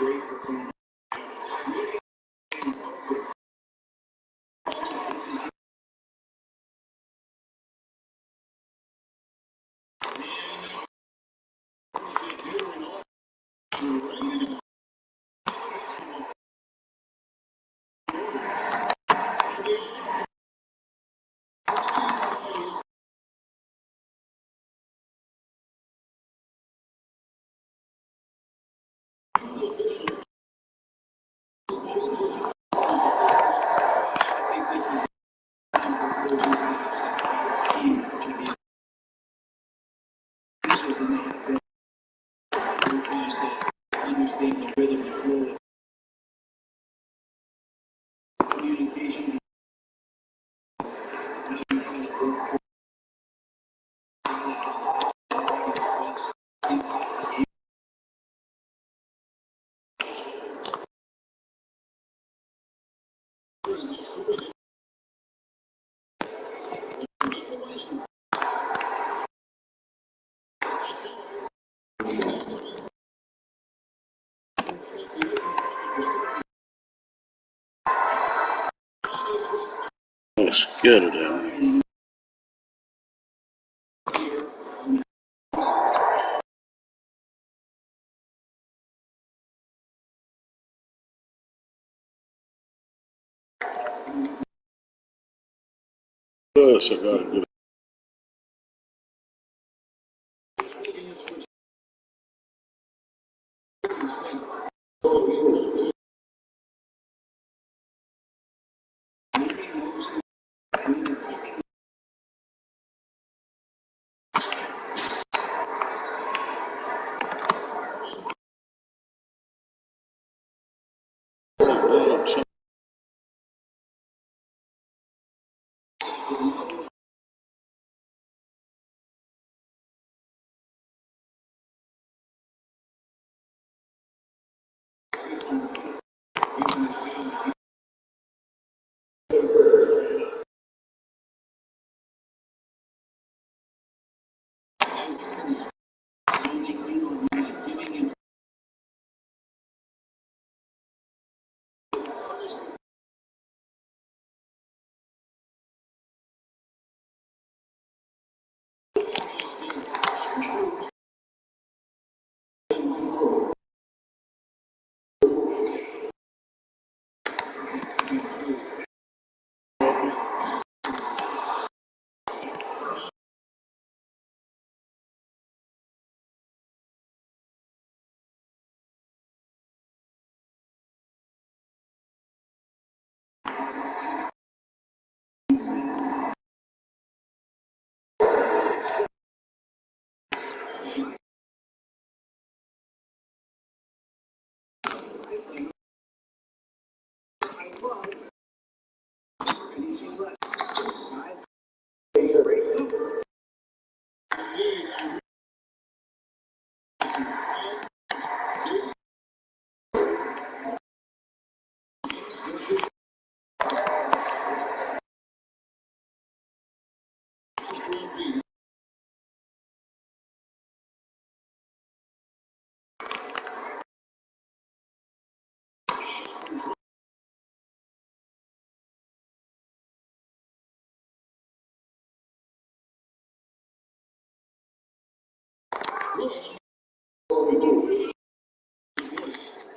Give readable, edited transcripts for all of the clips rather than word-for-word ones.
I'm scared of that. Plus, I gotta get.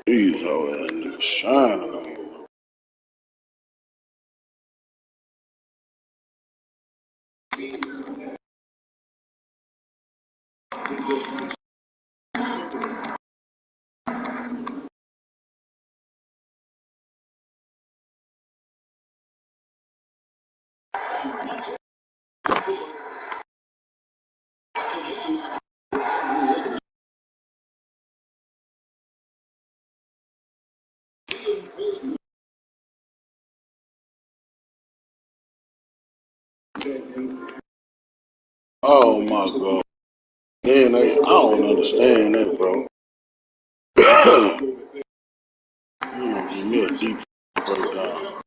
These hoes in there shining. Oh my god. Then I don't understand that, bro. Give me a deep breakdown.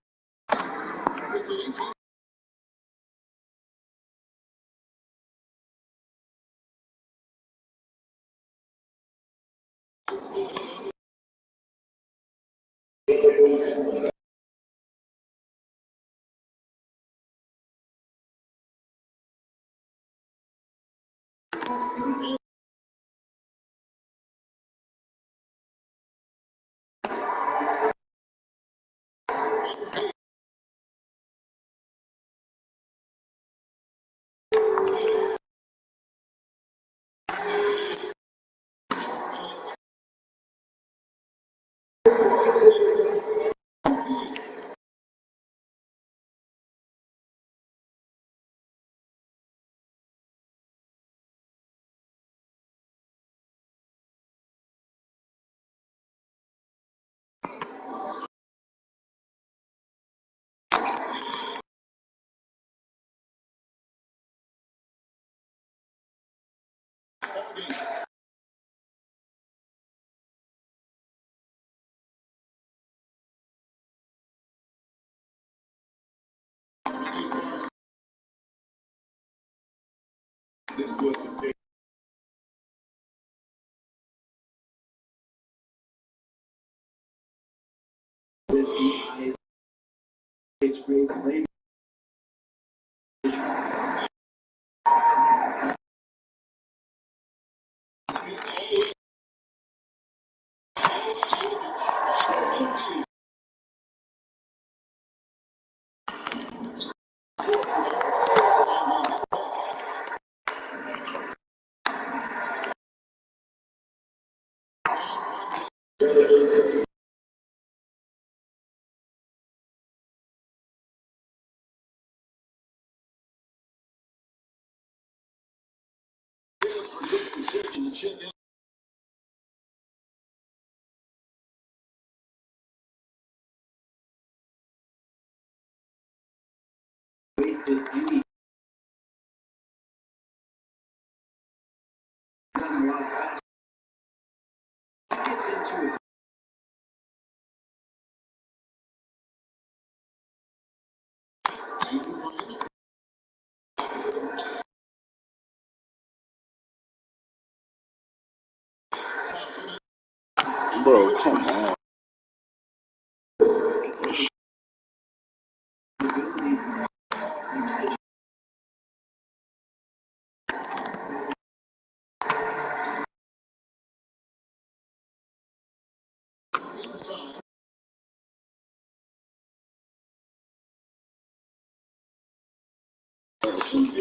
Bro, come on.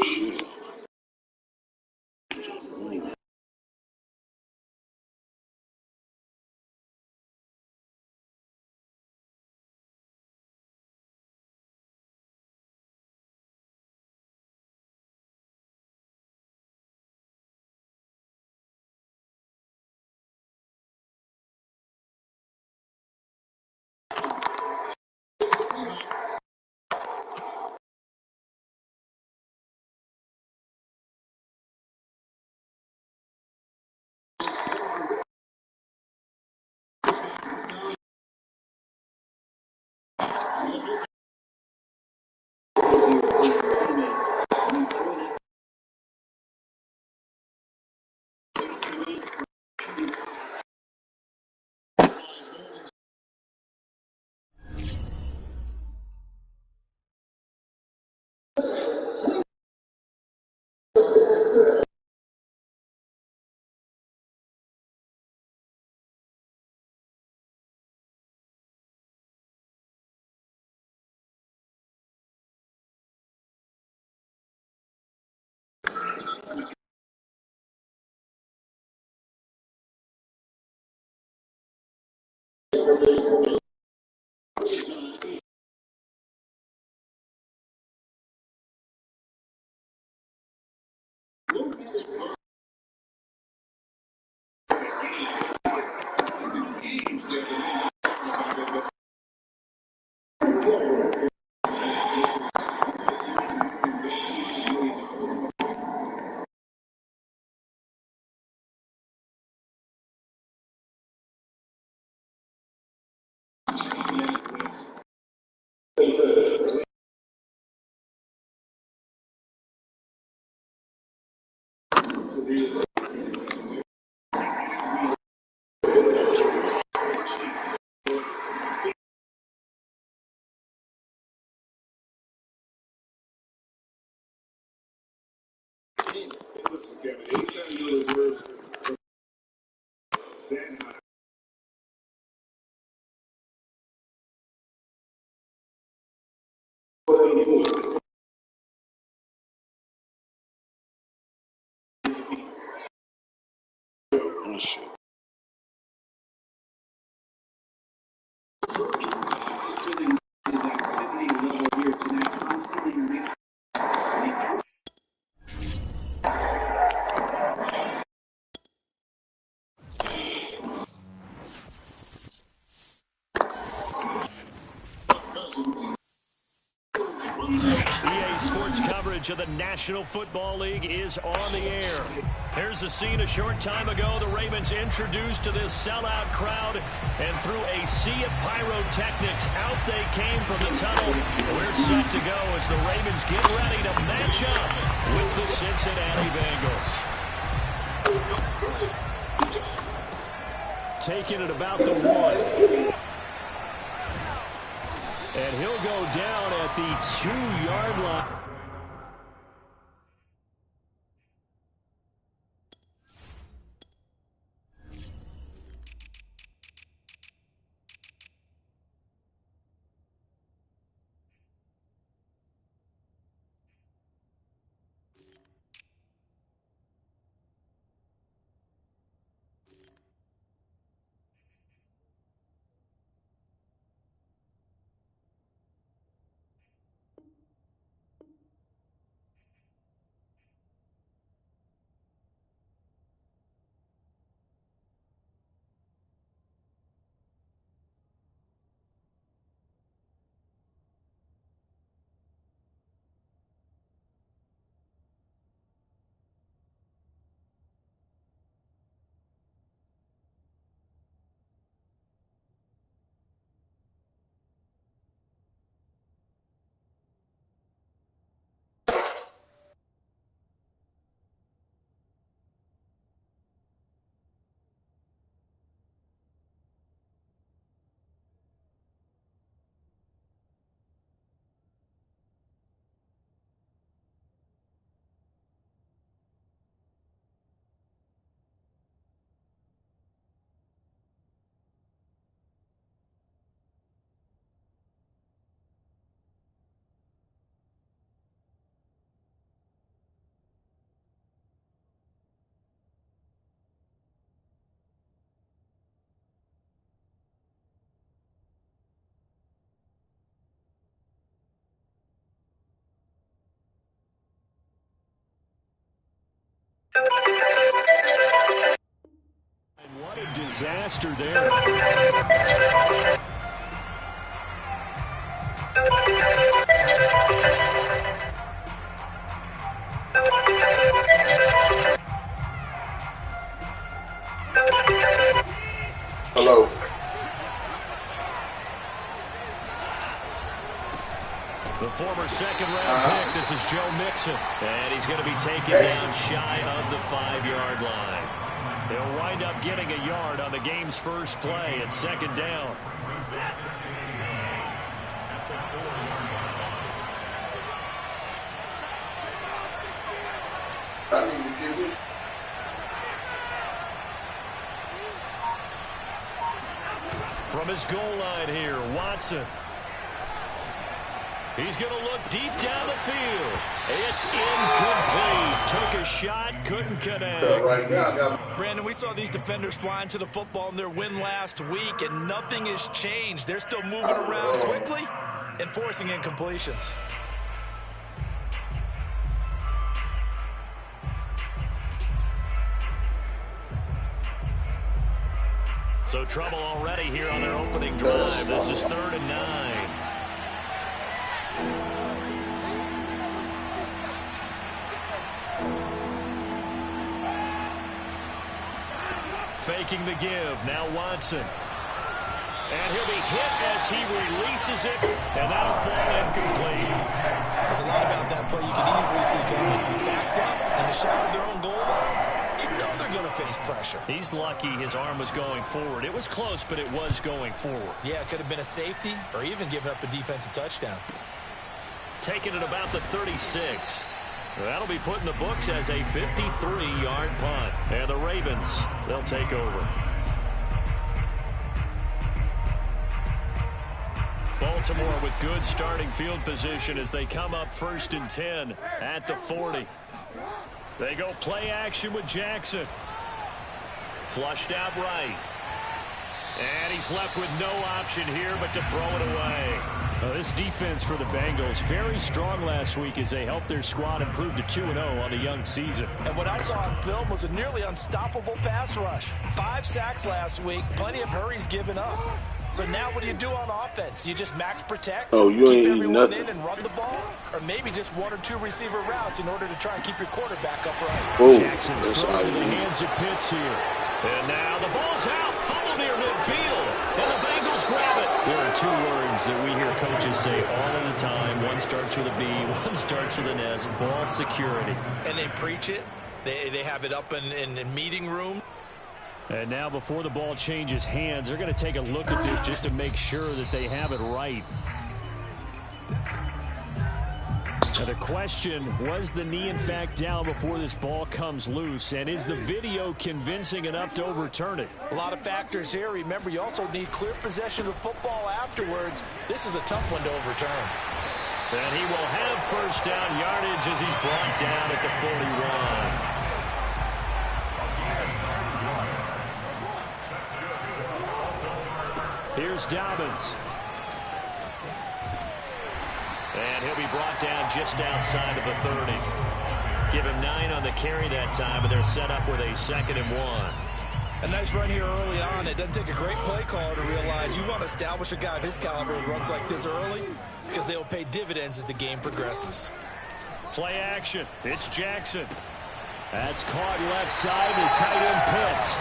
Shit. Oh, shit. EA Sports coverage of the National Football League is on the air. Here's a scene a short time ago. The Ravens introduced to this sellout crowd, and through a sea of pyrotechnics, out they came from the tunnel. We're set to go as the Ravens get ready to match up with the Cincinnati Bengals. Taking it about the 1. And he'll go down at the 2-yard line. And what a disaster there. Hello. The former second-round pick, this is Joe Mixon. And he's going to be taken down shy of the 5-yard line. He'll wind up getting a yard on the game's first play at second down. From his goal line here, Watson. He's going to look deep down the field. It's incomplete. Took a shot, couldn't connect. Brandon, we saw these defenders flying to the football in their win last week, and nothing has changed. They're still moving around quickly and forcing incompletions. So trouble already here on their opening drive. This is 3rd and 9. Faking the give. Now Watson. And he'll be hit as he releases it, and that'll fall incomplete. There's a lot about that play you can easily see coming. Backed up in the shadow of their own goal line. You know they're going to face pressure. He's lucky his arm was going forward. It was close, but it was going forward. Yeah, it could have been a safety or even given up a defensive touchdown. Taking it about the 36. That'll be put in the books as a 53-yard punt. And the Ravens, they'll take over. Baltimore with good starting field position as they come up 1st and 10 at the 40. They go play action with Jackson. Flushed out right. And he's left with no option here but to throw it away. This defense for the Bengals, very strong last week as they helped their squad improve to 2-0 on the young season. And what I saw on film was a nearly unstoppable pass rush. 5 sacks last week, plenty of hurries given up. So now what do you do on offense? You just max protect, you keep ain't everyone nothing. in and run the ball? Or maybe just 1 or 2 receiver routes in order to try and keep your quarterback upright? Whoa, Jackson's throwing in the hands of Pitts here. And now the ball's out, fumble near midfield, and the Bengals grab it. There are 2 words that we hear coaches say all of the time. One starts with a B, one starts with an S, ball security. And they preach it. They have it up in meeting room. And now before the ball changes hands, they're going to take a look at this just to make sure that they have it right. The question, was the knee in fact down before this ball comes loose? And is the video convincing enough to overturn it? A lot of factors here. Remember, you also need clear possession of the football afterwards. This is a tough one to overturn. And he will have first down yardage as he's brought down at the 41. Here's Dobbins. And he'll be brought down just outside of the 30. Give him 9 on the carry that time, and they're set up with a 2nd and 1. A nice run here early on. It doesn't take a great play caller to realize you want to establish a guy of his caliber with runs like this early because they'll pay dividends as the game progresses. Play action. It's Jackson. That's caught left side. The tight end Pitts.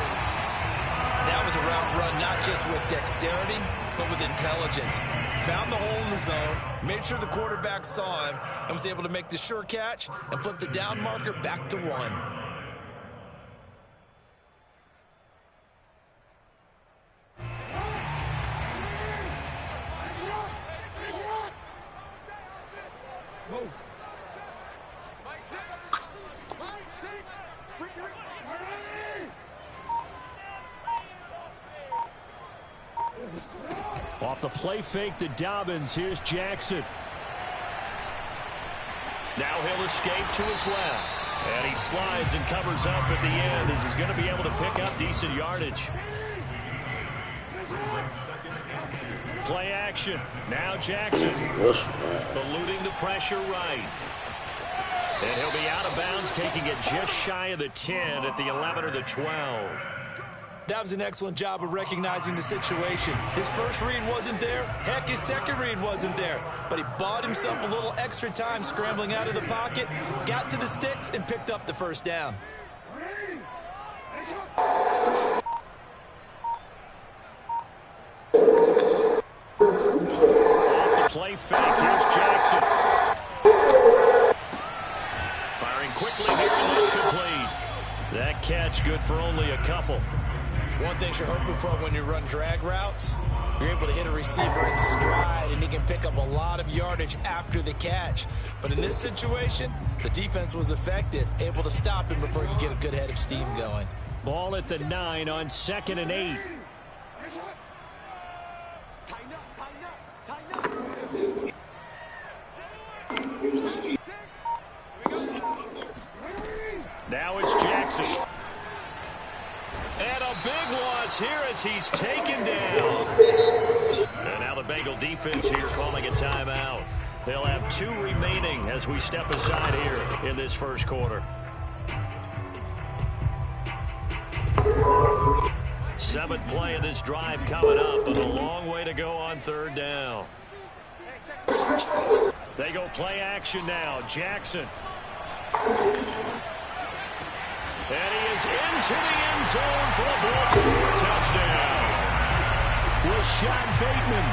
That was a route run not just with dexterity, but with intelligence. Found the hole in the zone, made sure the quarterback saw him, and was able to make the sure catch and flip the down marker back to 1. Off the play fake to Dobbins. Here's Jackson. Now he'll escape to his left. And he slides and covers up at the end as he's going to be able to pick up decent yardage. Play action. Now Jackson. Eluding the pressure right. And he'll be out of bounds, taking it just shy of the 10 at the 11 or the 12. That was an excellent job of recognizing the situation. His first read wasn't there. Heck, his second read wasn't there. But he bought himself a little extra time scrambling out of the pocket, got to the sticks, and picked up the first down. Play fake. Here's Jackson. Firing quickly here, and that's complete. That catch good for only a couple. One thing you're hoping for when you run drag routes, you're able to hit a receiver in stride, and he can pick up a lot of yardage after the catch. But in this situation, the defense was effective, able to stop him before he could get a good head of steam going. Ball at the 9 on 2nd and 8. Now it's Jackson. And a big loss here as he's taken down. And now the Bengal defense here calling a timeout. They'll have 2 remaining as we step aside here in this first quarter. 7th play of this drive coming up, but a long way to go on 3rd down. They go play action now. Jackson. And he is into the end zone for a Baltimore touchdown. Rashad Bateman,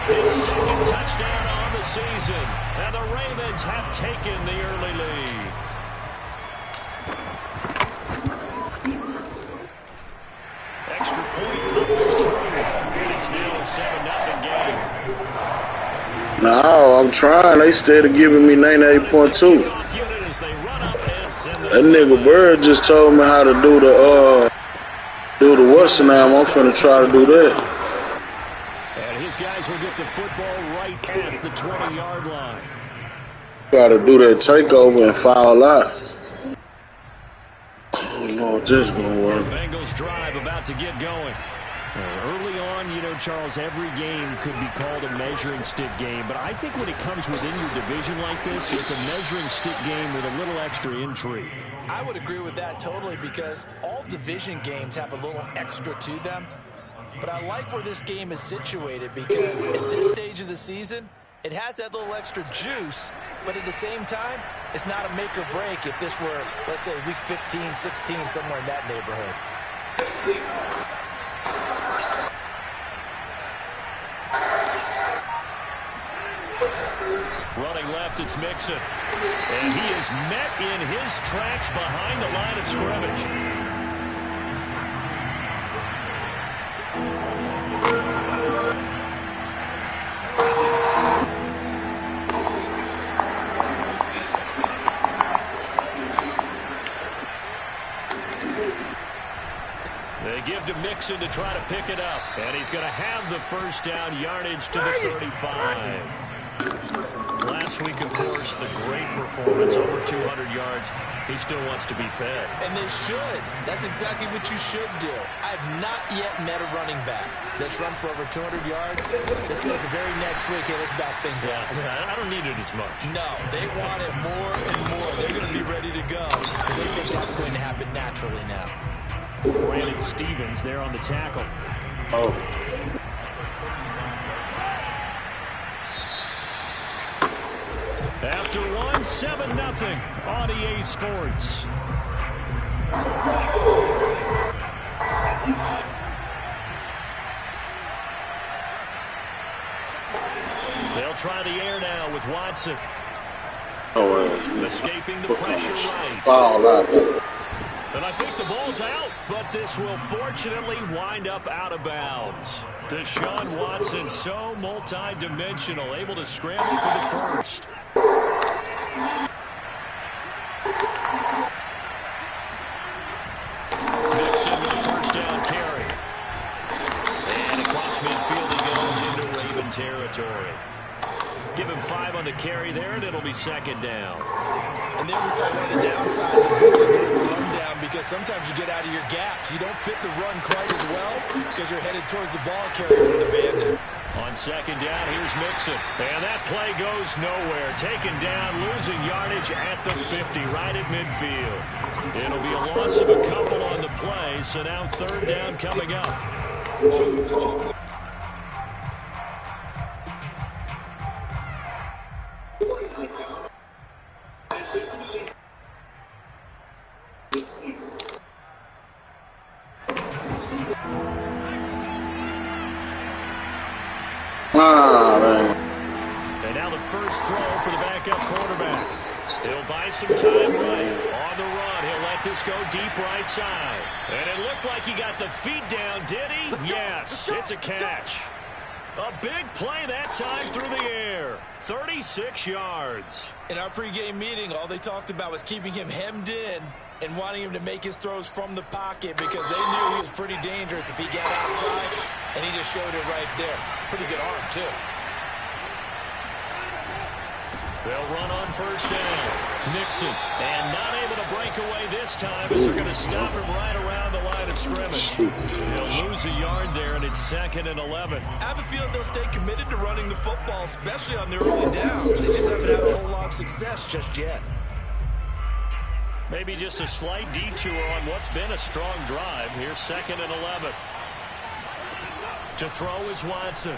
his 2nd touchdown on the season. And the Ravens have taken the early lead. Extra point number 2. And it's still a 7-0 game. No, I'm trying. They still giving me 98.2. That nigga Bird just told me how to do the what's the name. I'm finna try to do that. And his guys will get the football right at the 20-yard line. Gotta do that takeover and foul out. I don't know if this gonna work. Bengals drive about to get going. Early on, you know, Charles, every game could be called a measuring stick game. But I think when it comes within your division like this, it's a measuring stick game with a little extra intrigue. I would agree with that totally because all division games have a little extra to them. But I like where this game is situated because at this stage of the season, it has that little extra juice. But at the same time, it's not a make or break if this were, let's say, week 15, 16, somewhere in that neighborhood. Running left, it's Mixon. And he is met in his tracks behind the line of scrimmage. Mixon to try to pick it up. And he's going to have the first down yardage to the 35. Last week, of course, the great performance, over 200 yards. He still wants to be fed. And they should. That's exactly what you should do. I've not yet met a running back that's run for over 200 yards. This is the very next week. Hey, let's back things up. I don't need it as much. No, they want it more and more. They're going to be ready to go because they think that's going to happen naturally now. Brandon Stevens there on the tackle. Oh. After one, 7-0 on EA Sports. They'll try the air now with Watson. Escaping the pressure right. Foul out there. And I think the ball's out, but this will fortunately wind up out of bounds. Deshaun Watson, so multi-dimensional, able to scramble for the first. Mixon with a first down carry. And across midfield he goes into Raven territory. Give him 5 on the carry there, and it'll be second down. And there we saw one of the downsides of Mixon getting the run down, because sometimes you get out of your gaps. You don't fit the run quite as well because you're headed towards the ball carrier with the bandit. On second down, here's Mixon. And that play goes nowhere. Taken down, losing yardage at the 50, right at midfield. It'll be a loss of a couple on the play, so now third down coming up. And now the first throw for the backup quarterback. He'll buy some time right. On the run, he'll let this go deep right side. And it looked like he got the feet down, did he? Yes, it's a catch. A big play that time through the air. 36 yards. In our pregame meeting, all they talked about was keeping him hemmed in and wanting him to make his throws from the pocket because they knew he was pretty dangerous if he got outside, and he just showed it right there. Pretty good arm, too. They'll run on first down. Nixon, and not able to break away this time as they're going to stop him right around the line of scrimmage. They'll lose a yard there, and it's 2nd and 11. I have a feeling they'll stay committed to running the football, especially on their early downs. They just haven't had a whole lot of success just yet. Maybe just a slight detour on what's been a strong drive. Here's 2nd and 11. To throw is Watson.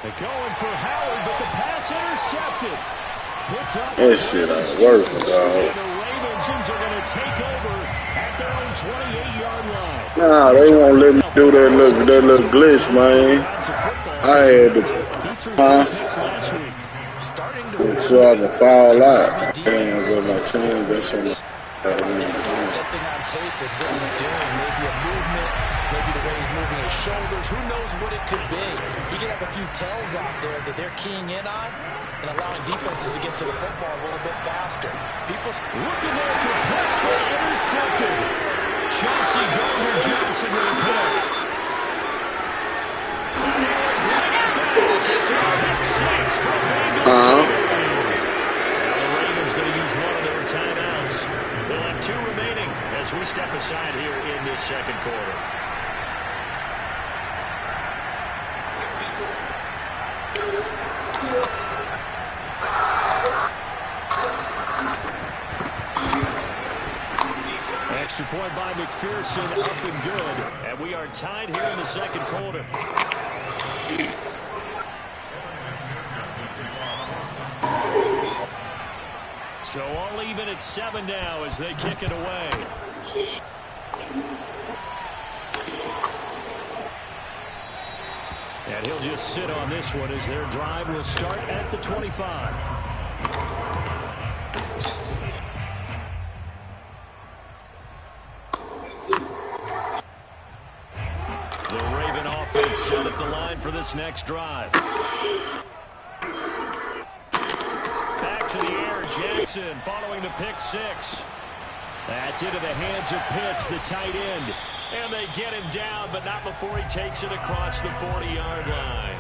They're going for Howard, but the pass intercepted. That shit ain't working, dog. And the Ravens are going to take over at their own 28-yard line. Nah, they won't let me do that little glitch, man. I had to, so I can foul out. And with my team, that's something. Something on tape with what he's doing, maybe a movement, maybe the way he's moving his shoulders. Who knows what it could be? He could have a few tells out there that they're keying in on and allowing defenses to get to the football a little bit faster. People looking there for Pittsburgh, intercepted. Chauncey Gardner-Johnson with a pick. It's a pick six for Bengals. The Ravens going to use one of their timeouts. They'll have 2 remaining as we step aside here in this second quarter. Extra point by McPherson, up and good. And we are tied here in the second quarter. So all even at 7 now as they kick it away. And he'll just sit on this one as their drive will start at the 25. The Raven offense set at the line for this next drive. Back to the air, Jackson following the pick six. That's into the hands of Pitts, the tight end. And they get him down, but not before he takes it across the 40-yard line.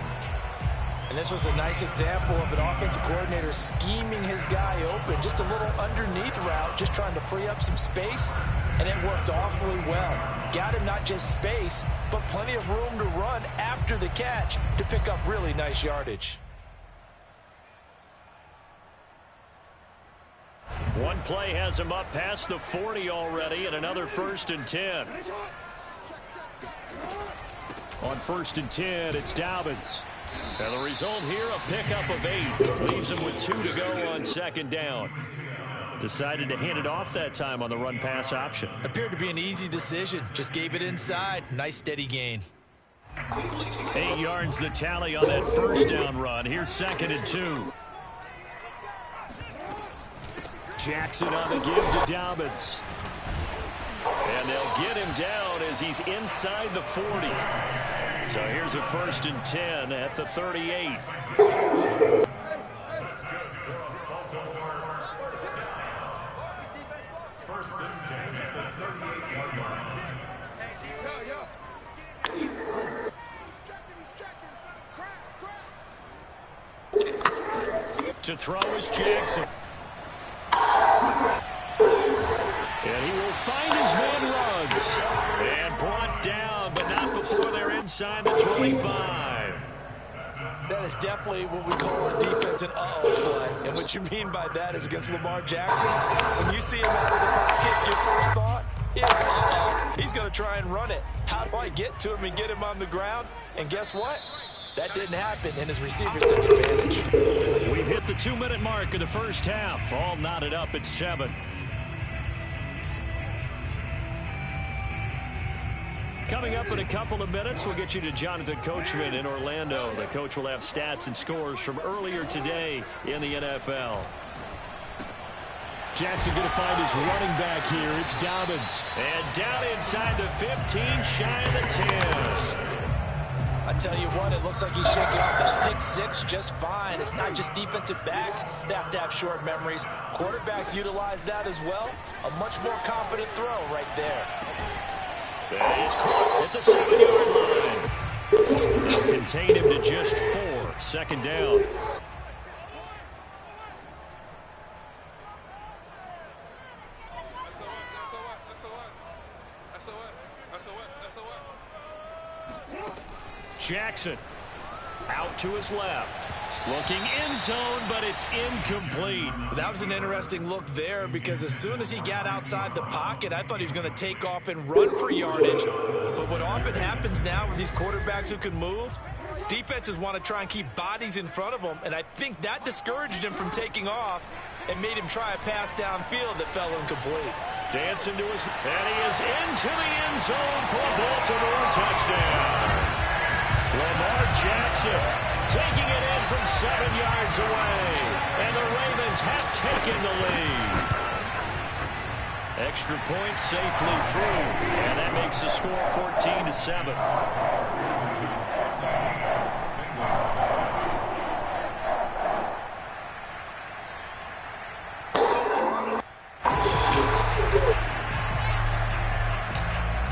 And this was a nice example of an offensive coordinator scheming his guy open. Just a little underneath route, just trying to free up some space, and it worked awfully well. Got him not just space, but plenty of room to run after the catch to pick up really nice yardage. One play has him up past the 40 already, and another 1st and 10. On 1st and 10, it's Dobbins. And the result here, a pickup of 8. Leaves him with 2 to go on 2nd down. Decided to hand it off that time on the run-pass option. Appeared to be an easy decision. Just gave it inside. Nice steady gain. 8 yards the tally on that 1st down run. Here's 2nd and 2. Jackson on the give to Dobbins. And they'll get him down as he's inside the 40. So here's a 1st and 10 at the 38. To throw is Jackson. And he will find his man Ruggs. And brought down, but not before they're inside the 25. That is definitely what we call a defense an uh-oh play. And what you mean by that is against Lamar Jackson, when you see him out of the pocket, your first thought is, uh-oh, he's going to try and run it. How do I get to him and get him on the ground? And guess what? That didn't happen, and his receivers took advantage. We've hit the 2-minute mark of the first half. All knotted up at 7. Coming up in a couple of minutes, we'll get you to Jonathan Coachman in Orlando. The coach will have stats and scores from earlier today in the NFL. Jackson going to find his running back here. It's Dobbins. And down inside the 15, shy of the 10. I tell you what, it looks like he's shaking off that pick 6 just fine. It's not just defensive backs that have to have short memories. Quarterbacks utilize that as well. A much more confident throw right there. That is caught at the 7-yard line. They'll contain him to just 4. 2nd down. Jackson out to his left. Looking end zone, but it's incomplete. That was an interesting look there because as soon as he got outside the pocket, I thought he was going to take off and run for yardage. But what often happens now with these quarterbacks who can move, defenses want to try and keep bodies in front of them, and I think that discouraged him from taking off and made him try a pass downfield that fell incomplete. Dancing to his, and he is into the end zone for a Baltimore touchdown. Lamar Jackson taking it in from 7 yards away. And the Ravens have taken the lead. Extra point safely through. And that makes the score 14-7.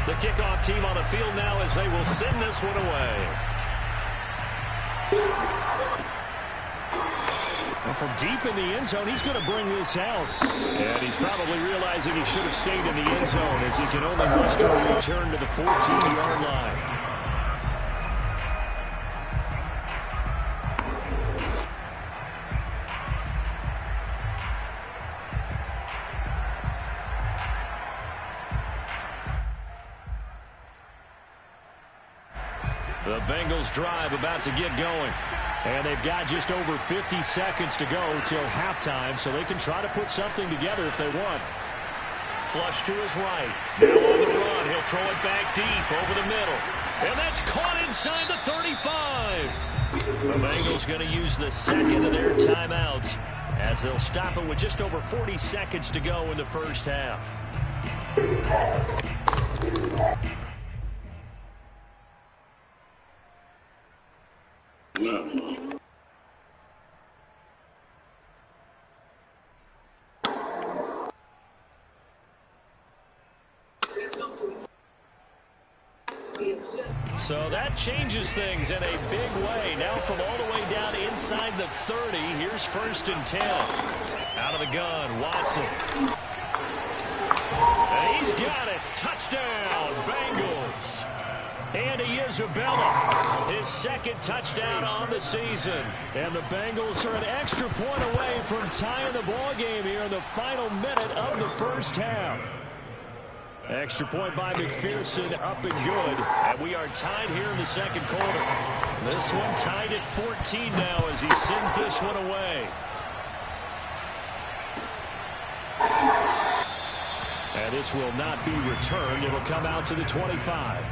The kickoff team on the field now as they will send this one away. And from deep in the end zone, he's going to bring this out. And he's probably realizing he should have stayed in the end zone as he can only muster a return to the 14-yard line. The Bengals drive about to get going. And they've got just over 50 seconds to go till halftime, so they can try to put something together if they want. Flush to his right. Now on the run. He'll throw it back deep over the middle. And that's caught inside the 35. The Bengals going to use the second of their timeouts as they'll stop it with just over 40 seconds to go in the first half. So that changes things in a big way. Now from all the way down inside the 30, here's 1st and 10. Out of the gun, Watson. And he's got it. Touchdown, Bengals. Andy Isabella, his 2nd touchdown on the season. And the Bengals are an extra point away from tying the ball game here in the final minute of the first half. Extra point by McPherson, up and good. And we are tied here in the 2nd quarter. This one tied at 14 now as he sends this one away. And this will not be returned. It'll come out to the 25.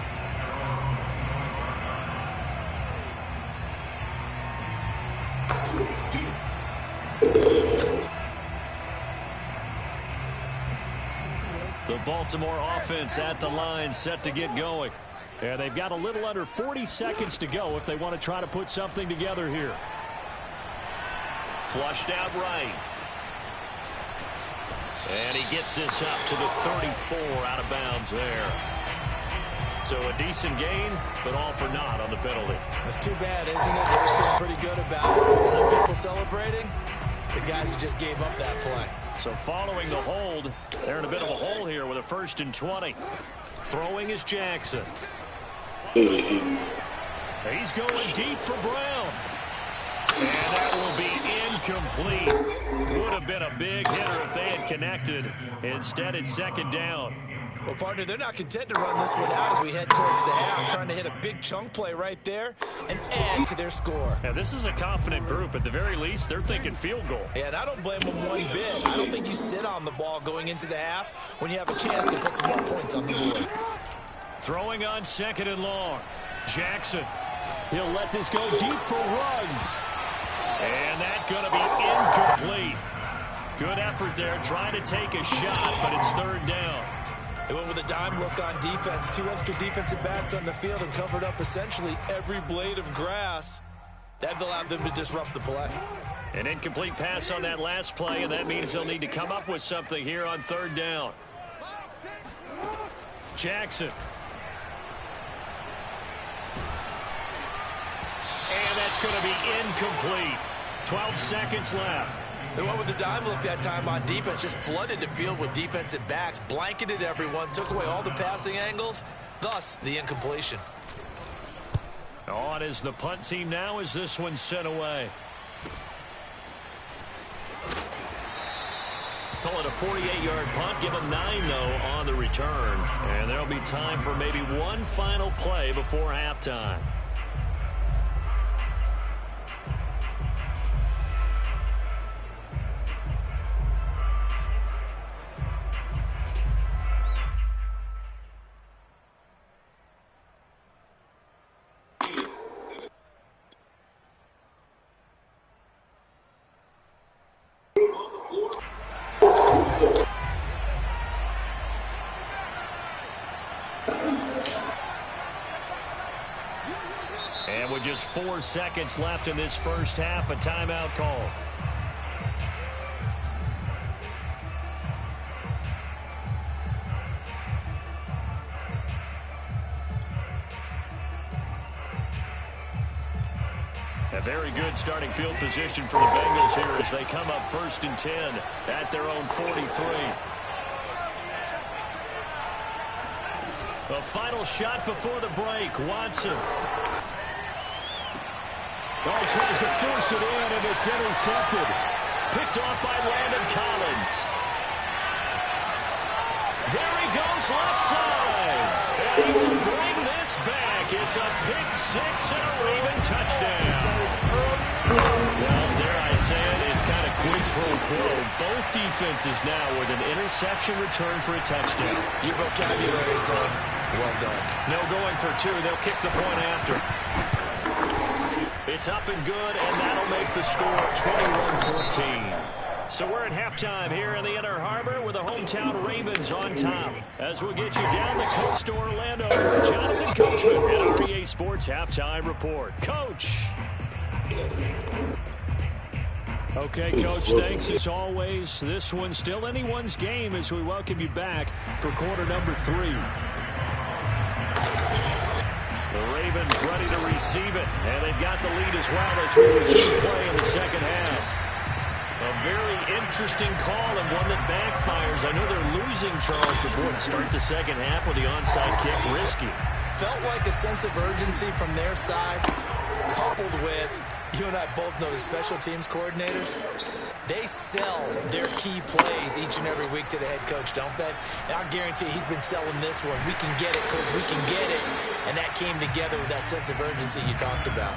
The Baltimore offense at the line, set to get going. And they've got a little under 40 seconds to go if they want to try to put something together here. Flushed out right. And he gets this up to the 34, out of bounds there. So a decent gain, but all for naught on the penalty. That's too bad, isn't it? They're feeling pretty good about it. The people celebrating, the guys who just gave up that play. So following the hold, they're in a bit of a hole here with a 1st and 20. Throwing is Jackson. He's going deep for Brown. And that will be incomplete. Would have been a big hitter if they had connected. Instead, it's 2nd down. Well, partner, they're not content to run this one out as we head towards the half, trying to hit a big chunk play right there and add to their score. Now, this is a confident group. At the very least, they're thinking field goal. Yeah, and I don't blame them one bit. I don't think you sit on the ball going into the half when you have a chance to put some more points on the board. Throwing on 2nd and long. Jackson. He'll let this go deep for Ruggs. And that's going to be incomplete. Good effort there, trying to take a shot, but it's 3rd down. They went with a dime look on defense. 2 extra defensive backs on the field and covered up essentially every blade of grass. That allowed them to disrupt the play. An incomplete pass on that last play, and that means they'll need to come up with something here on 3rd down. Jackson. And that's going to be incomplete. 12 seconds left. They went with the dime look that time on defense, just flooded the field with defensive backs, blanketed everyone, took away all the passing angles, thus the incompletion. On is the punt team now as this one's sent away. Call it a 48-yard punt. Give them 9, though, on the return. And there'll be time for maybe one final play before halftime. And with just 4 seconds left in this first half, a timeout call. A very good starting field position for the Bengals here as they come up 1st and 10 at their own 43. A final shot before the break. Watson. Oh, he tries to force it in, and it's intercepted. Picked off by Landon Collins. There he goes left side. And he will bring this back. It's a pick 6 and a Raven touchdown. Well, dare I say it, it's kind of quid pro quo. Both defenses now with an interception return for a touchdown. Your vocabulary, son. Well done. No going for 2. They'll kick the point after. It's up and good, and that'll make the score 21-14. So we're at halftime here in the Inner Harbor with the hometown Ravens on top. As we'll get you down the coast to Orlando for Jonathan Coachman at REA Sports Halftime Report. Coach. Okay, Coach, thanks as always. This one's still anyone's game as we welcome you back for quarter number 3. The Ravens ready to receive it, and they've got the lead as well as we resume play in the second half. A very interesting call and one that backfires. I know they're losing, Charles, but boy, to start the second half with the onside kick, risky. Felt like a sense of urgency from their side, coupled with, you and I both know the special teams coordinators, they sell their key plays each and every week to the head coach, don't they? And I guarantee he's been selling this one. We can get it, coach, we can get it. And that came together with that sense of urgency you talked about.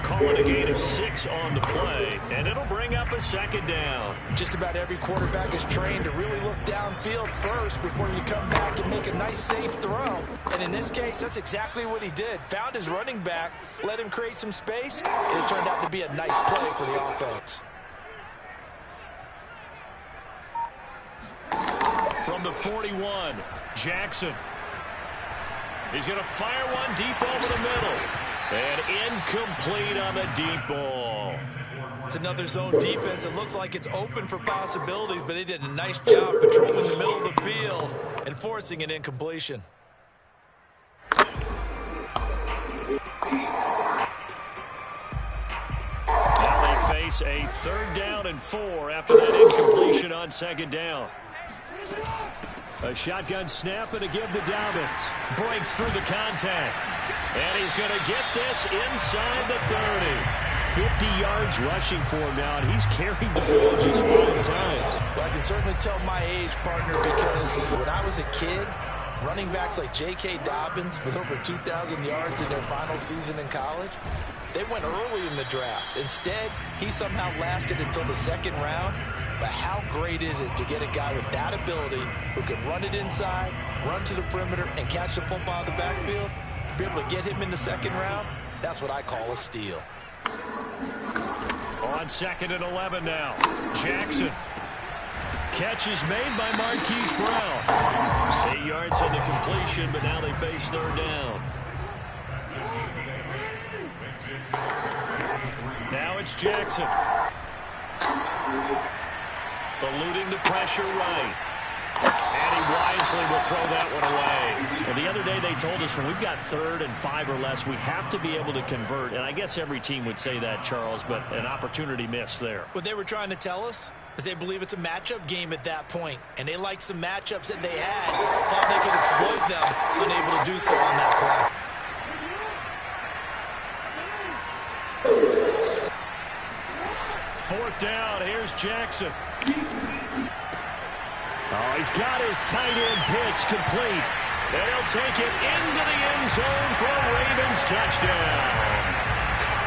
Calling a gain of 6 on the play, and it'll bring up a second down. Just about every quarterback is trained to really look downfield first before you come back and make a nice, safe throw. And in this case, that's exactly what he did. Found his running back, let him create some space, and it turned out to be a nice play for the offense. From the 41, Jackson. He's going to fire one deep over the middle. And incomplete on the deep ball. It's another zone defense. It looks like it's open for possibilities, but they did a nice job patrolling the middle of the field and forcing an incompletion. Now they face a 3rd down and 4 after that incompletion on 2nd down. A shotgun snap and a give to Dobbins. Breaks through the contact. And he's going to get this inside the 30. 50 yards rushing for him now, and he's carried the ball just 5 times. Well, I can certainly tell my age, partner, because when I was a kid, running backs like J.K. Dobbins with over 2,000 yards in their final season in college, they went early in the draft. Instead, he somehow lasted until the 2nd round. But how great is it to get a guy with that ability who can run it inside, run to the perimeter, and catch the football in the backfield? Be able to get him in the 2nd round, that's what I call a steal. On 2nd and 11 now. Jackson. Catch is made by Marquise Brown. 8 yards on the completion, but now they face 3rd down. Now it's Jackson. Eluding the pressure right. And he wisely will throw that one away. And the other day they told us when we've got 3rd and 5 or less, we have to be able to convert. And I guess every team would say that, Charles, but an opportunity missed there. What they were trying to tell us is they believe it's a matchup game at that point. And they liked some matchups that they had. Thought they could exploit them. Unable to do so on that play. Fourth down, here's Jackson. Oh, he's got his tight end pitch complete. And he'll take it into the end zone for a Ravens touchdown.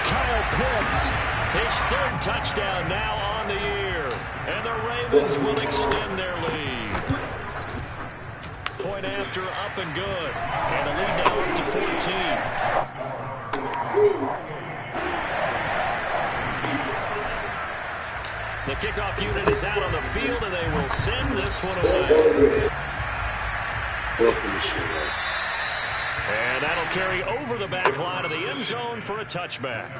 Kyle Pitts, his 3rd touchdown now on the year. And the Ravens will extend their lead. Point after, up and good. And the lead now up to 14. The kickoff unit is out on the field, and they will send this one away. And that'll carry over the back line of the end zone for a touchback.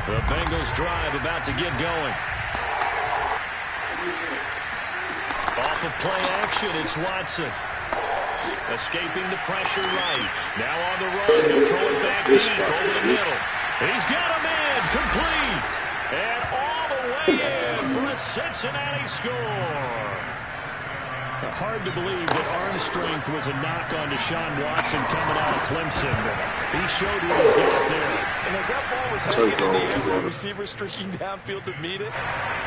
The Bengals drive about to get going. Off of play action, it's Watson. Escaping the pressure right. Now on the run. He'll throw it back deep over the middle. He's got a man complete. And all the way in for a Cincinnati score. Hard to believe that arm strength was a knock on Deshaun Watson coming out of Clemson, but he showed what he's got there. And as that ball was hanging in the air, the receiver streaking downfield to meet it,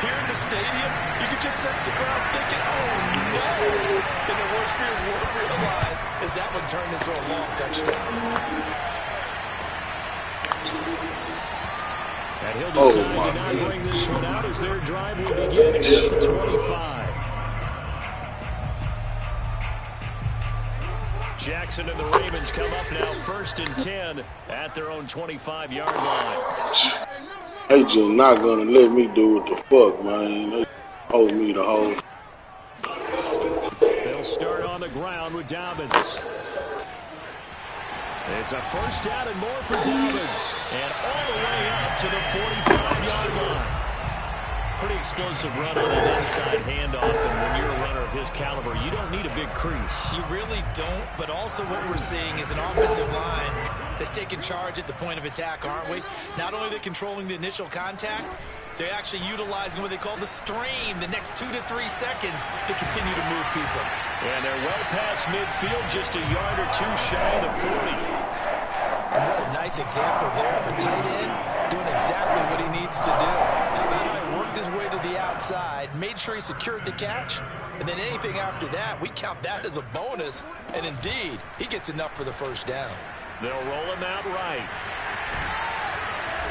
here in the stadium, you could just sense the crowd thinking, oh no! And the worst fears were realized as that one turned into a long touchdown. And he'll decide to not bring this one out as their drive will begin at the 25. Jackson and the Ravens come up now 1st and 10 at their own 25-yard line. They just not gonna let me do what the fuck, man. They hold me the whole. They'll start on the ground with Dobbins. It's a 1st down and more for Dobbins. And all the way up to the 45-yard line. pretty explosive run on that inside handoff, and when you're a runner of his caliber, you don't need a big crease. You really don't, but also what we're seeing is an offensive line that's taking charge at the point of attack, aren't we? Not only are they controlling the initial contact, they're actually utilizing what they call the strain, the next 2 to 3 seconds to continue to move people. And they're well past midfield, just a yard or two shy of the 40. And what a nice example there of a tight end doing exactly what he needs to do. How about how he worked his way to the outside, made sure he secured the catch, and then anything after that, we count that as a bonus. And indeed, he gets enough for the first down. They'll roll him out right.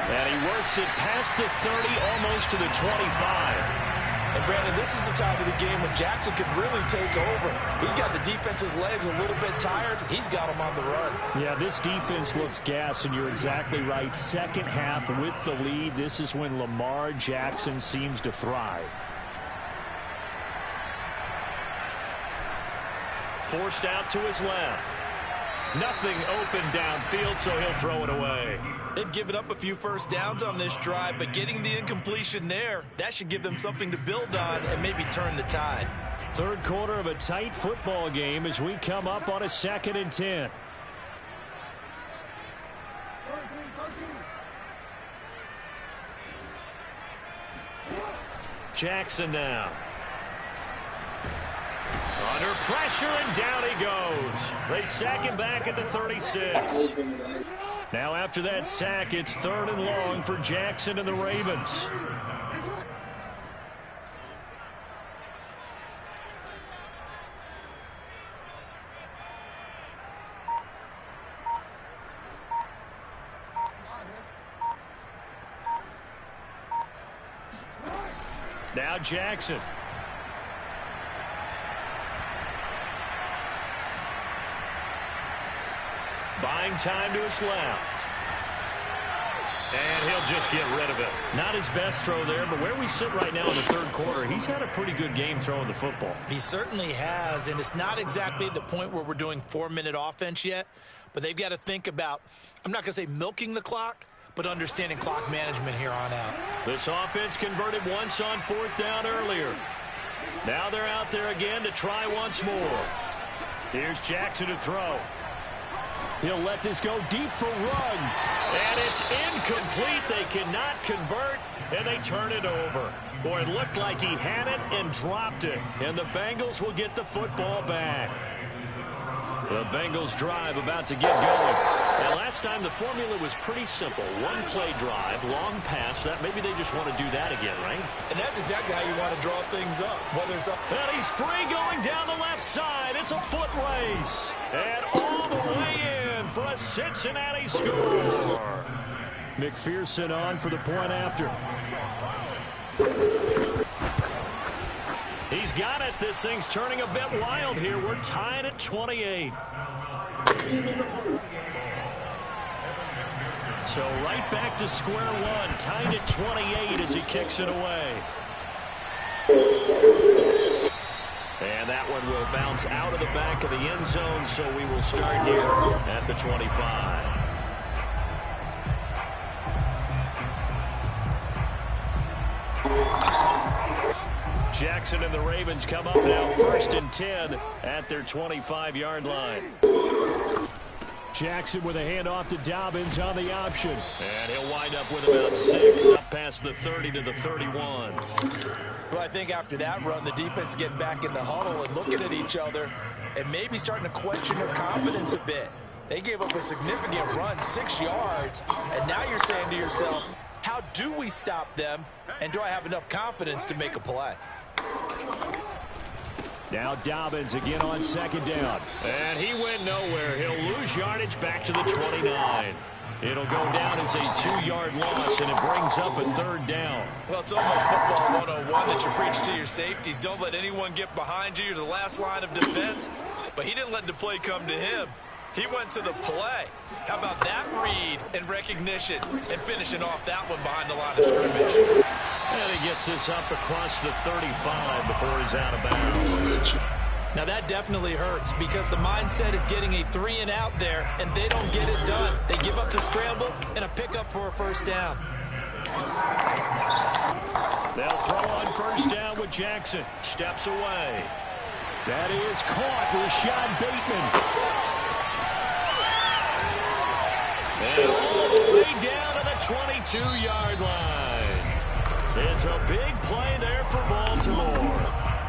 And he works it past the 30, almost to the 25. And, Brandon, this is the time of the game when Jackson could really take over. He's got the defense's legs a little bit tired. He's got them on the run. Yeah, this defense looks gassed, and you're exactly right. Second half with the lead, this is when Lamar Jackson seems to thrive. Forced out to his left. Nothing open downfield, so he'll throw it away. They've given up a few first downs on this drive, but getting the incompletion there, that should give them something to build on and maybe turn the tide. Third quarter of a tight football game as we come up on a 2nd and 10. Jackson now. Under pressure, and down he goes. They sack him back at the 36. Now after that sack, it's 3rd and long for Jackson and the Ravens. Now Jackson. Buying time to his left. And he'll just get rid of it. Not his best throw there, but where we sit right now in the 3rd quarter, he's had a pretty good game throwing the football. He certainly has, and it's not exactly at the point where we're doing 4-minute offense yet, but they've got to think about, I'm not going to say milking the clock, but understanding clock management here on out. This offense converted once on 4th down earlier. Now they're out there again to try once more. Here's Jackson to throw. He'll let this go deep for Ruggs. And it's incomplete. They cannot convert, and they turn it over. Boy, it looked like he had it and dropped it. And the Bengals will get the football back. The Bengals drive about to get going. And last time the formula was pretty simple. One play drive, long pass. That maybe they just want to do that again, right? And that's exactly how you want to draw things up. Whether it's up. And he's free going down the left side. It's a foot race. And all the way in for a Cincinnati score. McPherson on for the point after. He's got it. This thing's turning a bit wild here. We're tied at 28. So right back to square one. Tied at 28 as he kicks it away. And that one will bounce out of the back of the end zone, so we will start here at the 25. Jackson and the Ravens come up now 1st and 10 at their 25-yard line. Jackson with a handoff to Dobbins on the option. And he'll wind up with about 6 up past the 30 to the 31. Well, I think after that run, the defense is getting back in the huddle and looking at each other and maybe starting to question their confidence a bit. They gave up a significant run, 6 yards, and now you're saying to yourself, how do we stop them, and do I have enough confidence to make a play? Now Dobbins again on 2nd down. And he went nowhere. He'll lose yardage back to the 29. It'll go down as a 2-yard loss, and it brings up a 3rd down. Well, it's almost football 101 that you preach to your safeties. Don't let anyone get behind you. You're the last line of defense. But he didn't let the play come to him. He went to the play. How about that read and recognition and finishing off that one behind the line of scrimmage? And he gets this up across the 35 before he's out of bounds. Now that definitely hurts because the mindset is getting a 3-and-out there, and they don't get it done. They give up the scramble and a pickup for a 1st down. They'll throw on first down with Jackson. Steps away. That is caught. Rashad Bateman. And all the way down to the 22-yard line. It's a big play there for Baltimore.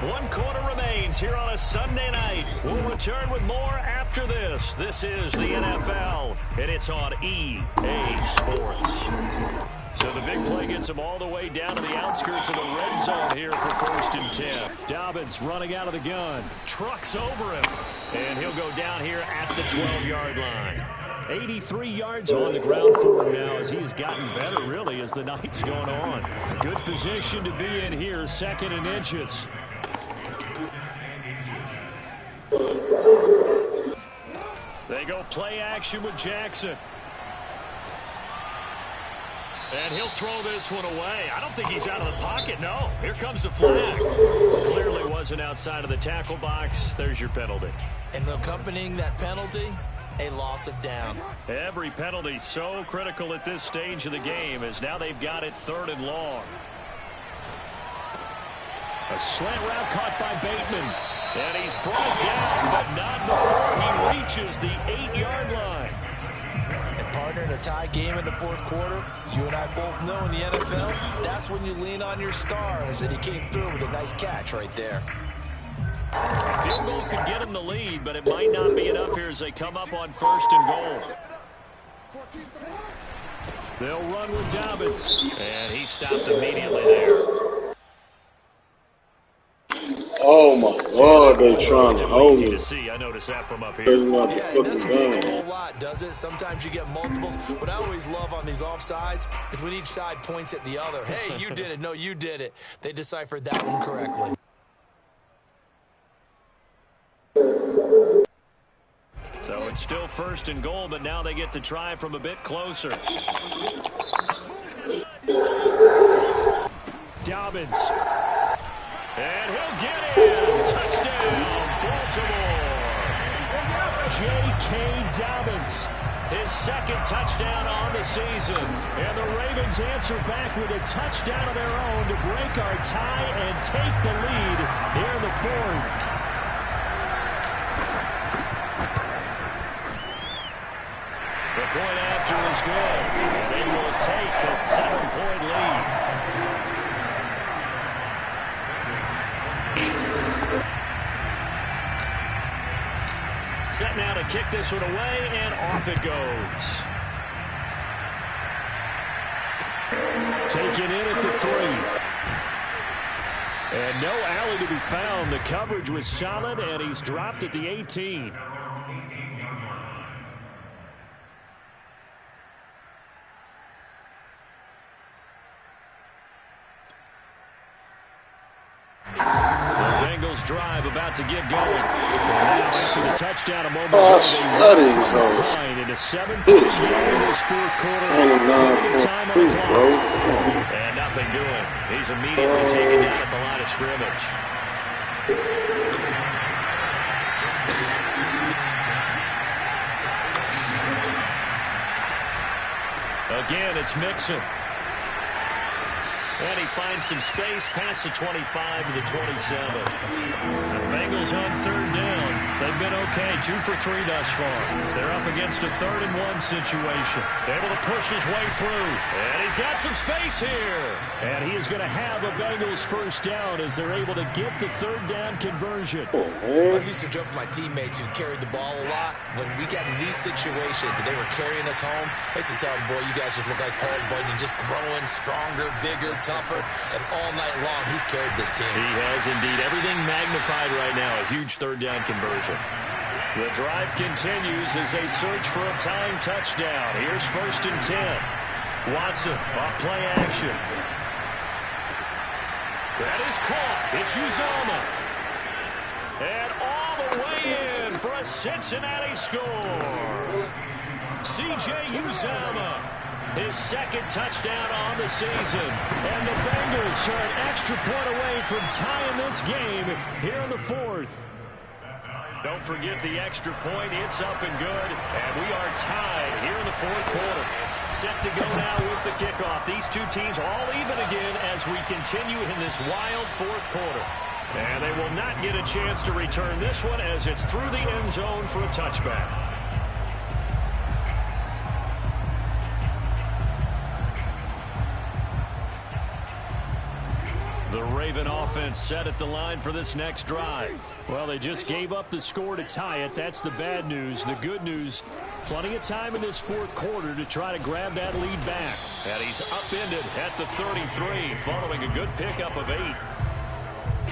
1 quarter remains here on a Sunday night. We'll return with more after this. This is the NFL, and it's on EA Sports. So the big play gets him all the way down to the outskirts of the red zone here for 1st and 10. Dobbins running out of the gun. Trucks over him. And he'll go down here at the 12-yard line. 83 yards on the ground for him now as he has gotten better, really, as the night's going on. Good position to be in here, 2nd and inches. They go play action with Jackson. And he'll throw this one away. I don't think he's out of the pocket. No, here comes the flag. Clearly wasn't outside of the tackle box. There's your penalty. And accompanying that penalty, a loss of down. Every penalty so critical at this stage of the game as now they've got it 3rd and long. A slant route caught by Bateman. And he's brought down, but not before he reaches the 8-yard line. And partner, in a tie game in the 4th quarter, you and I both know in the NFL, that's when you lean on your stars, and he came through with a nice catch right there. Field goal could get him the lead, but it might not be enough here as they come up on 1st and goal. They'll run with Dobbins, and he stopped immediately there. Oh my God, they trying to hold Easy it. to see. I noticed that from up here. Yeah, It doesn't take a whole lot, does it? Sometimes you get multiples. What I always love on these offsides is when each side points at the other. Hey, you did it. No, you did it. They deciphered that one correctly. So it's still 1st and goal, but now they get to try from a bit closer. Dobbins. And he'll get in. Touchdown, Baltimore. J.K. Dobbins. His 2nd touchdown on the season. And the Ravens answer back with a touchdown of their own to break our tie and take the lead here in the 4th. The point after is good. And they will take a 7-point lead. Set now to kick this one away, and off it goes. Taken in at the 3. And no alley to be found. The coverage was solid, and he's dropped at the 18. Drive about to get going. Now after the touchdown a moment ago, they into 7 points in this 4th quarter. Time on the clock. And nothing doing. He's immediately taken down at the line of scrimmage. Again, it's Mixon. And he finds some space past the 25 to the 27. The Bengals on 3rd down. They've been okay, 2 for 3 thus far. They're up against a 3rd and 1 situation. Able to push his way through. And he's got some space here. And he is going to have a Bengals 1st down as they're able to get the 3rd down conversion. I used to joke with my teammates who carried the ball a lot. When we got in these situations and they were carrying us home, I used to tell them, boy, you guys just look like Paul Bunyan, just growing stronger, bigger, tougher, and all night long he's carried this team. He has indeed. Everything magnified right now. A huge 3rd down conversion. The drive continues as they search for a tying touchdown. Here's 1st and 10. Watson off play action. That is caught. It's Uzomah. And all the way in for a Cincinnati score. C.J. Uzomah. His 2nd touchdown on the season. And the Bengals are an extra point away from tying this game here in the 4th. Don't forget the extra point. It's up and good. And we are tied here in the 4th quarter. set to go now with the kickoff. These two teams all even again as we continue in this wild fourth quarter. And they will not get a chance to return this one as it's through the end zone for a touchback. The Raven offense set at the line for this next drive. Well, they just gave up the score to tie it. That's the bad news. The good news, plenty of time in this fourth quarter to try to grab that lead back. And he's upended at the 33 following a good pickup of 8.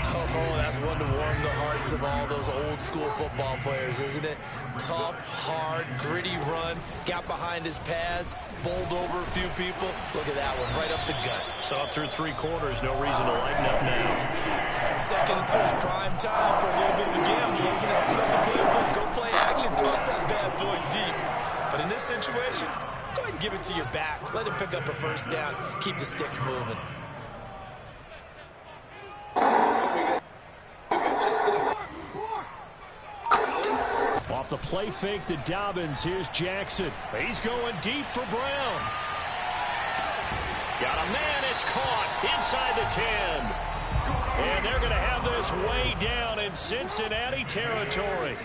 Oh, that's one to warm the hearts of all those old school football players, isn't it? Tough, hard, gritty run, got behind his pads, bowled over a few people. Look at that one, right up the gut. So up through 3 quarters, no reason to lighten up now. Second until it's prime time for a little bit of a gamble, isn't it? Open up the playbook, go play action, toss that bad boy deep. But in this situation, go ahead and give it to your back. Let him pick up a first down, keep the sticks moving. Off the play fake to Dobbins, here's Jackson. He's going deep for Brown. Got a man, it's caught inside the 10. And they're going to have this way down in Cincinnati territory.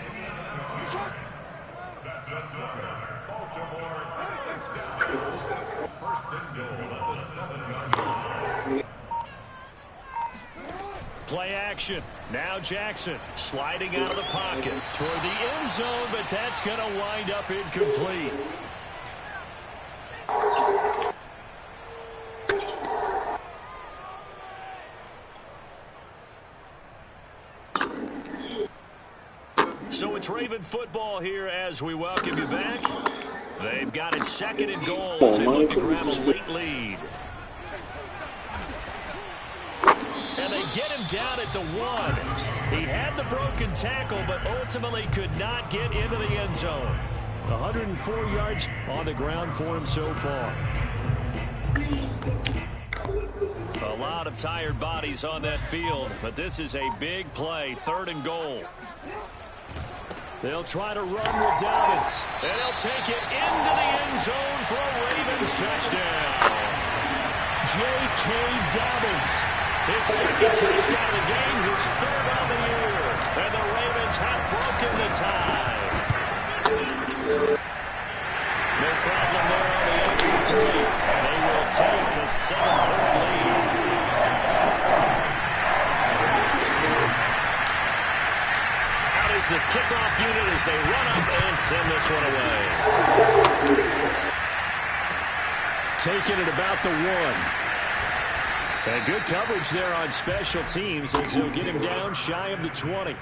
Play action. Now Jackson sliding out of the pocket toward the end zone, but that's going to wind up incomplete. So it's Raven football here as we welcome you back. They've got it second and goal as they look to grab a late lead. And they get him down at the 1. He had the broken tackle, but ultimately could not get into the end zone. 104 yards on the ground for him so far. A lot of tired bodies on that field, but this is a big play, 3rd and goal. They'll try to run with Dobbins, and he'll take it into the end zone for a Ravens touchdown. J.K. Dobbins. His second touchdown of the game, his 3rd on the year. And the Ravens have broken the tie. No problem there on the extra point. And they will take a 7-point lead. Out is the kickoff unit as they run up and send this one away. Taking it about the 1. And good coverage there on special teams as he'll get him down shy of the 20.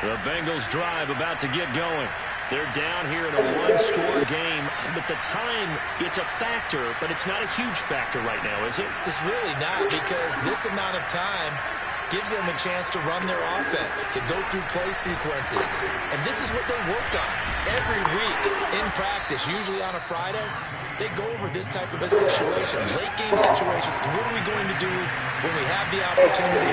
The Bengals drive about to get going. They're down here in a 1-score game, but the time, it's a factor, but it's not a huge factor right now, is it? It's really not, because this amount of time gives them a chance to run their offense, to go through play sequences. And this is what they work on every week in practice, usually on a Friday. They go over this type of a situation, late game situation. What are we going to do when we have the opportunity?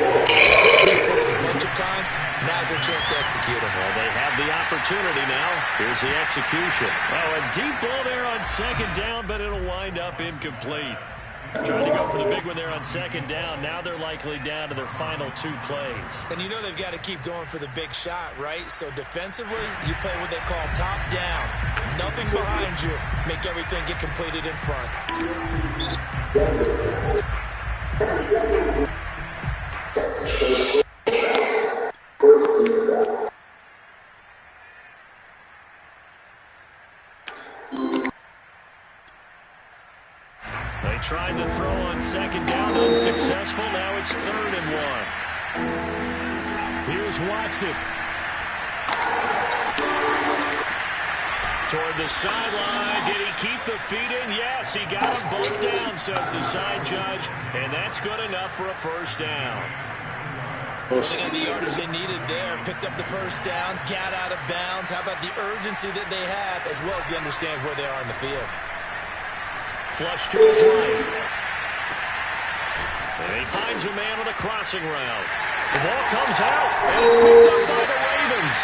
These plays a bunch of times. Now's their chance to execute them. Well, they have the opportunity now. Here's the execution. Oh, a deep ball there on 2nd down, but it'll wind up incomplete. Trying to go for the big one there on 2nd down. Now they're likely down to their final 2 plays. And you know they've got to keep going for the big shot, right? So defensively, you play what they call top down. Nothing behind you. Make everything get completed in front. They tried to throw on 2nd down, unsuccessful. Now it's 3rd and 1. Here's Watson. Toward the sideline. Did he keep the feet in? Yes, he got him both down, says the side judge. And that's good enough for a 1st down. They got the yardage they needed there. Picked up the 1st down. Got out of bounds. How about the urgency that they have, as well as you understand where they are in the field? Flush to his right. And he finds a man on a crossing route. The ball comes out, and it's picked up by the Ravens.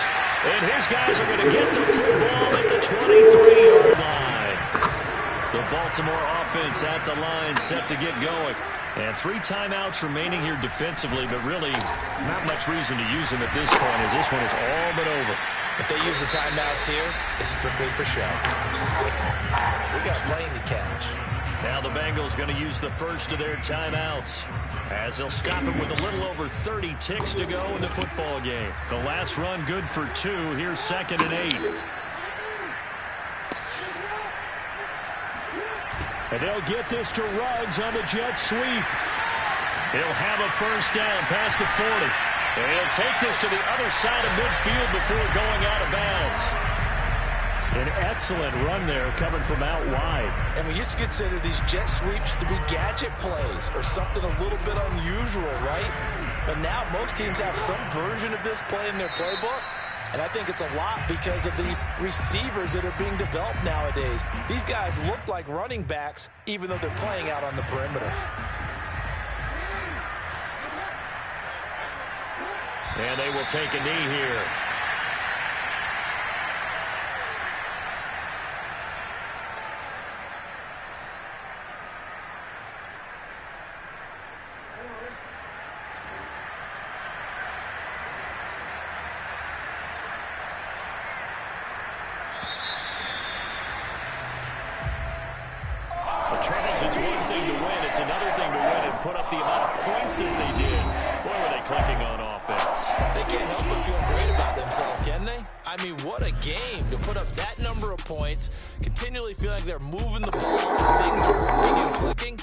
And his guys are going to get the football at the 23-yard line. The Baltimore offense at the line, set to get going. And 3 timeouts remaining here defensively, but really not much reason to use them at this point, as this one is all but over. If they use the timeouts here, it's strictly for show. We got playing to catch. Now the Bengals going to use the first of their timeouts, as they'll stop it with a little over 30 ticks to go in the football game. The last run good for 2. Here's 2nd and 8. And they'll get this to Ruggs on the jet sweep. He'll have a first down past the 40. And he'll take this to the other side of midfield before going out of bounds. An excellent run there coming from out wide. And we used to consider these jet sweeps to be gadget plays or something a little bit unusual, right? But now most teams have some version of this play in their playbook. And I think it's a lot because of the receivers that are being developed nowadays. These guys look like running backs even though they're playing out on the perimeter. And they will take a knee here. Charles, it's one thing to win. It's another thing to win and put up the amount of points that they did. Boy, were they clicking on offense. They can't help but feel great about themselves, can they? I mean, what a game to put up that number of points, continually feeling like they're moving the ball, things are working and clicking.